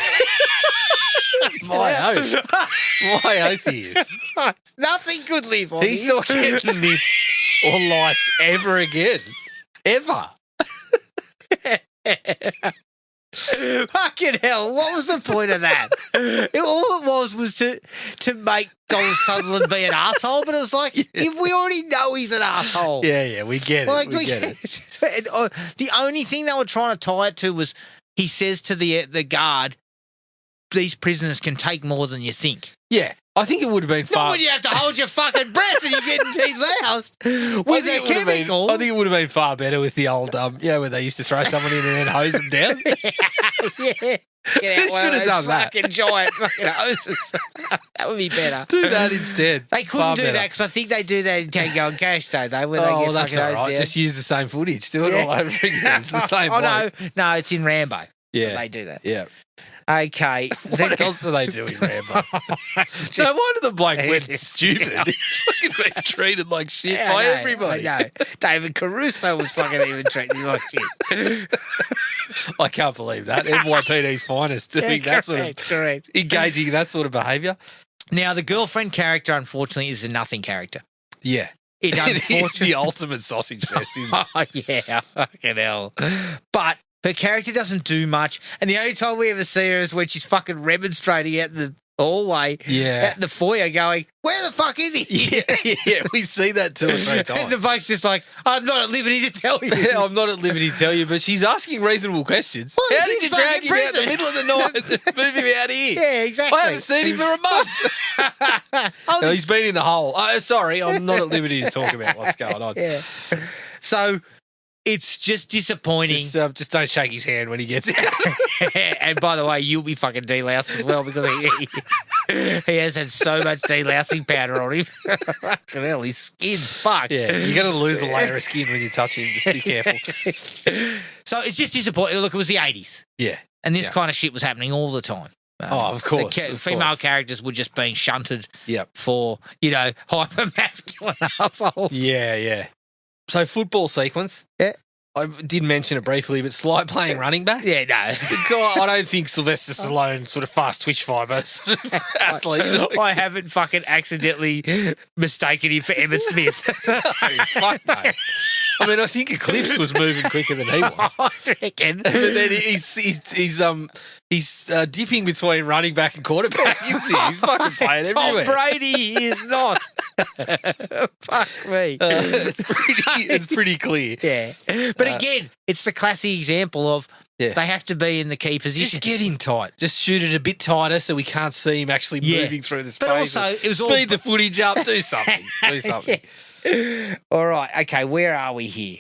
My oath he is. Nothing could live on He's him. not getting nits or lice ever again. Ever. Fucking hell, what was the point of that? All it was to make Donald Sutherland be an asshole, but it was like, if we already know he's an asshole. Yeah, we get it. We get it. And, the only thing they were trying to tie it to was he says to the guard, these prisoners can take more than you think. Yeah, I think it would have been far. Not when you have to hold your fucking breath and you're getting deloused with a chemical. I think it would have been far better with the old, where they used to throw someone in and then hose them down. Yeah. They should have done that. Fucking giant fucking hoses. That would be better. Do that instead. They couldn't do that because I think they do that in Tango and Cash, don't they? Where they get that's fucking all right. hosed down. Just use the same footage. Do it all over again. It's the same. Oh, bloke. no, it's in Rambo. Yeah. They do that. Yeah. Okay. What else do they do in Rambo? No wonder the bloke went stupid. He's fucking been treated like shit by everybody. I know. David Caruso was fucking even treated like shit. I can't believe that. NYPD's finest doing that sort of correct. engaging in that sort of behaviour. Now, the girlfriend character, unfortunately, is a nothing character. Yeah. It It's unfortunately the ultimate sausage fest, isn't it? Oh, yeah, fucking hell. But her character doesn't do much, and the only time we ever see her is when she's fucking remonstrating out in the hallway, out in the foyer, going, "Where the fuck is he?" Yeah, we see that 2 or 3 times. And the bloke's just like, "I'm not at liberty to tell you." Yeah, I'm not at liberty to tell you, but she's asking reasonable questions. Well, How he's did you in drag him fucking out in the prison. middle of the night and move him out of here? Yeah, exactly. I haven't seen him for a month. No, he's been in the hole. Oh, sorry, I'm not at liberty to talk about what's going on. Yeah. So it's just disappointing. Just don't shake his hand when he gets out. And by the way, you'll be fucking deloused as well because he has had so much delousing powder on him. Fucking hell, his skin's fucked. Yeah, you're going to lose a layer of skin when you touch him. Just be careful. So it's just disappointing. Look, it was the 80s. Yeah. And this kind of shit was happening all the time. Of course. Female characters were just being shunted Yep. for, hyper-masculine assholes. Yeah, yeah. So football sequence. Yeah. I did mention it briefly, but Sly playing running back. Yeah, no. I don't think Sylvester Stallone sort of fast twitch fiber sort of athlete. I haven't fucking accidentally mistaken him for Emmitt Smith. No, fuck no. I mean, I think Eclipse was moving quicker than he was. I reckon. But then he's dipping between running back and quarterback, isn't he? He's fucking playing everywhere. Tom Brady, he is not. Fuck me. It's pretty clear. Yeah. But again, it's the classic example of Yeah. they have to be in the key position. Just get him tight. Just shoot it a bit tighter so we can't see him actually moving through the space. But also, it was all... Speed the footage up. Do something. Do something. Yeah. All right. Okay, where are we here?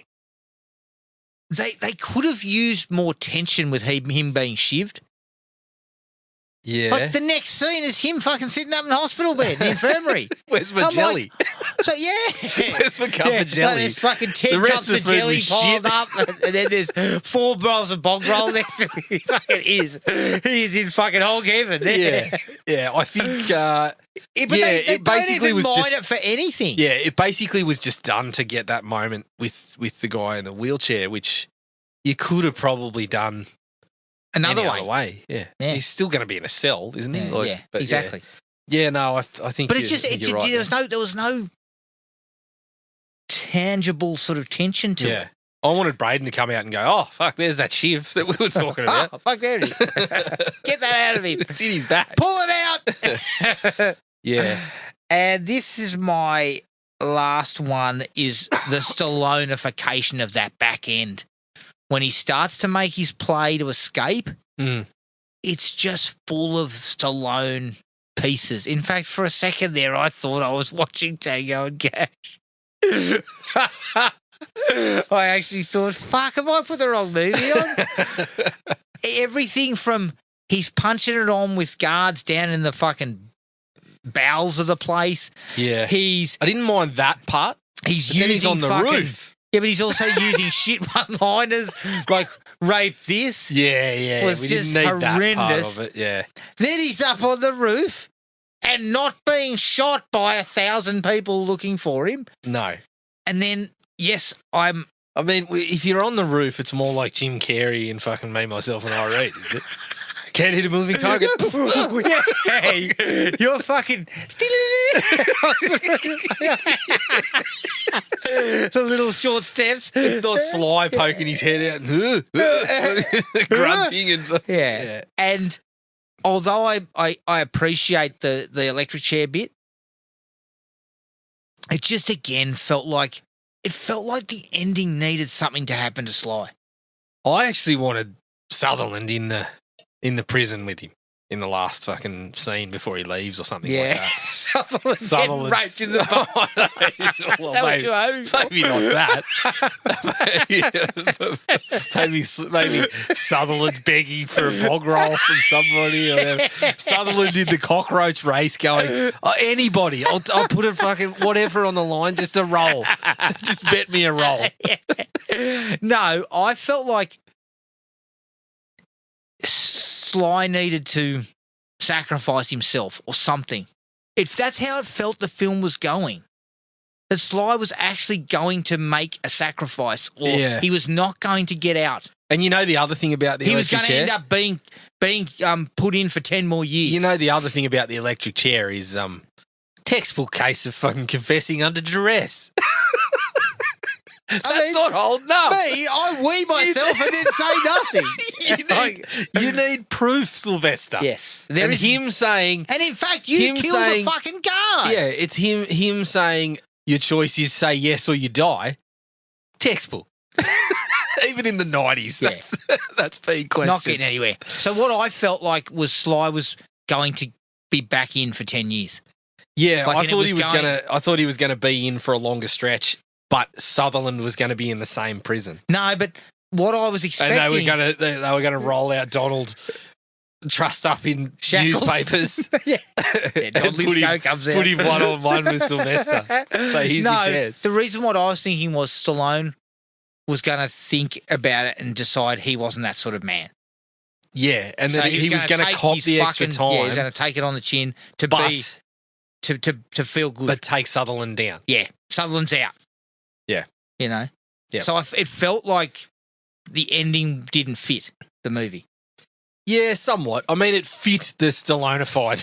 They could have used more tension with him being shivved. Yeah. Like the next scene is him fucking sitting up in the hospital bed, in the infirmary. Where's my I'm jelly? like, so yeah. Where's my cup of jelly? No, there's fucking 10 The rest cups of of the food jelly was piled shit. up, and then there's 4 bowls of bog roll next to him. He fucking is. He is in fucking hog heaven there. Yeah. Yeah. I think. But they it basically don't even was mind just it for anything. Yeah, it basically was just done to get that moment with the guy in the wheelchair, which you could have probably done Another any way. other way. Yeah. Yeah. He's still going to be in a cell, isn't he? Yeah, but exactly. Yeah, no, I think. But it's just you're right there was no tangible sort of tension to yeah. it. I wanted Braden to come out and go, "Oh, fuck, there's that shiv that we were talking about. Oh, fuck, there it is. Get that out of him. It's in his back." Pull it out. Yeah. And this is my last one, is the Stalloneification of that back end. When he starts to make his play to escape, it's just full of Stallone pieces. In fact, for a second there, I thought I was watching Tango and Cash. I actually thought, fuck, have I put the wrong movie on? Everything from he's punching it on with guards down in the fucking bowels of the place. Yeah. He's I didn't mind that part. he's But then using he's on the fucking, roof. Yeah, but he's also using shit one-liners like rape this. Yeah. Was We just didn't need that part horrendous. of it. Yeah. Then he's up on the roof and not being shot by 1,000 people looking for him. No. And then, yes, I mean, if you're on the roof, it's more like Jim Carrey and fucking Me, Myself and Irene, is it? Can't hit a moving target. Hey, you're fucking the little short steps. It's not Sly poking his head out, grunting and Yeah. And although I appreciate the electric chair bit, it just again felt like the ending needed something to happen to Sly. I actually wanted Sutherland in the prison with him in the last fucking scene before he leaves or something like that. Sutherland's getting Sutherland's- raped in the butt. Well, Is that what you're hoping for? maybe not that. maybe Sutherland's begging for a bog roll from somebody. Or whatever. Sutherland did the cockroach race going, anybody, I'll put a fucking whatever on the line, just a roll. Just bet me a roll. No, I felt like Sly needed to sacrifice himself or something. If that's how it felt the film was going, that Sly was actually going to make a sacrifice or he was not going to get out. And you know the other thing about the He was electric going to chair? end up being put in for 10 more years. You know the other thing about the electric chair is textbook case of fucking confessing under duress. That's not holding up. Me, I wee myself and then say nothing. You need proof, Sylvester. Yes. And him saying... And in fact, you him killed saying- the fucking guy. Yeah, it's him saying your choice is say yes or you die. Textbook. Even in the 90s, that's being questioned. Not getting anywhere. So what I felt like was Sly was going to be back in for 10 years. Yeah, Like, I and it thought was he was going- I thought he was gonna be in for a longer stretch, but Sutherland was gonna be in the same prison. No, but what I was expecting... And they were gonna roll out Donald trussed up in Shackles. newspapers. yeah, And Don Lithgow comes out. put him one-on-one with Sylvester. So here's your chance. The reason what I was thinking was Stallone was going to think about it and decide he wasn't that sort of man. Yeah, and So then he was going to take cop his the extra fucking- time, Yeah, he was going to take it on the chin to feel good. but take Sutherland down. Yeah, Sutherland's out. Yeah. You know? Yeah. So it felt like the ending didn't fit the movie. Yeah, somewhat. I mean, it fit the Stallone-ified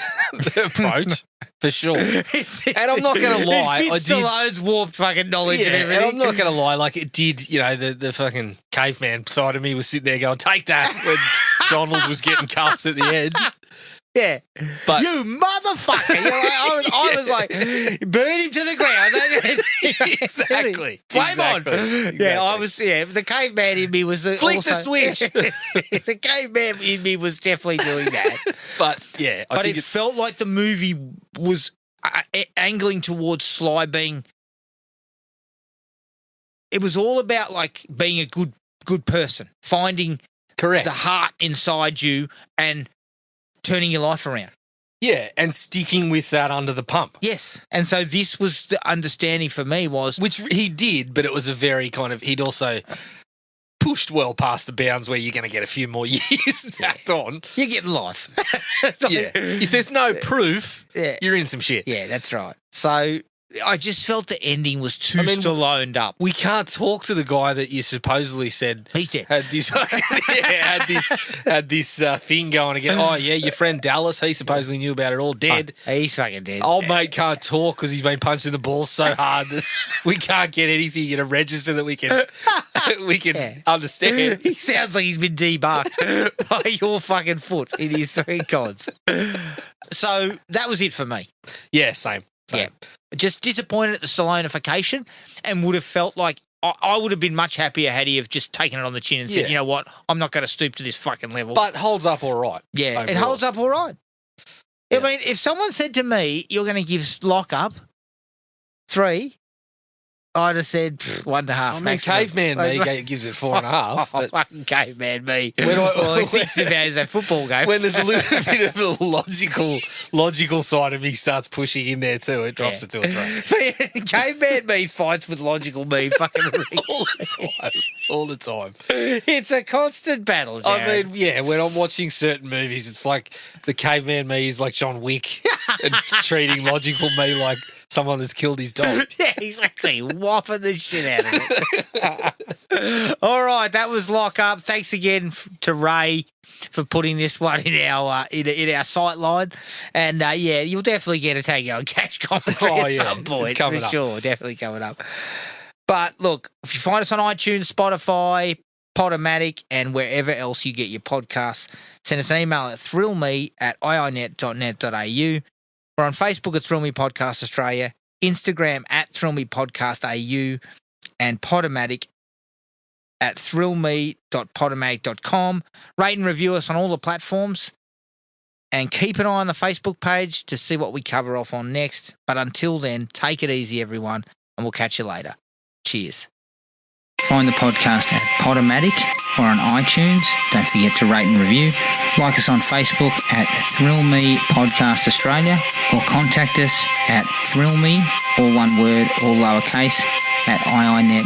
approach, for sure. And I'm not going to lie. It fits Stallone's warped fucking knowledge and And everything. I'm not going to lie, like it did, you know, the fucking caveman side of me was sitting there going, take that, when Donald was getting cuffs at the edge. Yeah. But You motherfucker. You're like, I was like, burn him to the ground. Exactly. Flame Exactly. on. Yeah, I was, the caveman in me was Flick also, the switch. the caveman in me was definitely doing that. But yeah, I But think it felt like the movie was angling towards Sly being. It was all about like being a good person, finding correct. the heart inside you and turning your life around. Yeah, and sticking with that under the pump. Yes. And so this was the understanding for me was. Which he did, but it was a very kind of, he'd also pushed well past the bounds where you're going to get a few more years tacked on. You're getting life. Yeah. If there's no proof, Yeah. you're in some shit. Yeah, that's right. So I just felt the ending was too Stalloned up. We can't talk to the guy that you supposedly said He's dead. had this had this thing going again. Oh yeah, your friend Dallas, he supposedly knew about it all. Dead. Oh, he's fucking dead. Old mate can't talk because he's been punched in the balls so hard that we can't get anything in a register that we can understand. He sounds like he's been debarked by your fucking foot in his fucking cods. So that was it for me. Yeah, same. Yeah. Just disappointed at the Stalloneification and would have felt like I would have been much happier had he have just taken it on the chin and said, Yeah. you know what, I'm not going to stoop to this fucking level. But holds up all right. yeah, it overall. holds up all right. I mean, if someone said to me, you're going to give Lock Up 3, I'd have said 1.5. I mean, maximum. caveman me gives it 4.5. But Fucking caveman me. When All he thinks about is a football game. when there's a little bit of a logical side of me starts pushing in there too, it drops it to a 3. Caveman me fights with logical me fucking all the time. It's a constant battle, Jared. I mean, yeah, when I'm watching certain movies, it's like the caveman me is like John Wick and treating logical me like someone that's killed his dog. Yeah, exactly. Whopping the shit out of it. All right, that was Lock Up. Thanks again to Ray for putting this one in our sight line. And yeah, you'll definitely get a Tango and Cash commentary at some point. It's coming for up. sure, definitely coming up. But look, if you find us on iTunes, Spotify, Podomatic, and wherever else you get your podcasts, send us an email at thrillme@iinet.net.au. We're on Facebook at Thrill Me Podcast Australia, Instagram at Thrill Me Podcast AU, and Podomatic at thrillme.podomatic.com. Rate and review us on all the platforms, and keep an eye on the Facebook page to see what we cover off on next. But until then, take it easy, everyone, and we'll catch you later. Cheers. Find the podcast at Podomatic or on iTunes. Don't forget to rate and review. Like us on Facebook at Thrill Me Podcast Australia, or contact us at thrillme, all one word, all lowercase, at iinet.net.au.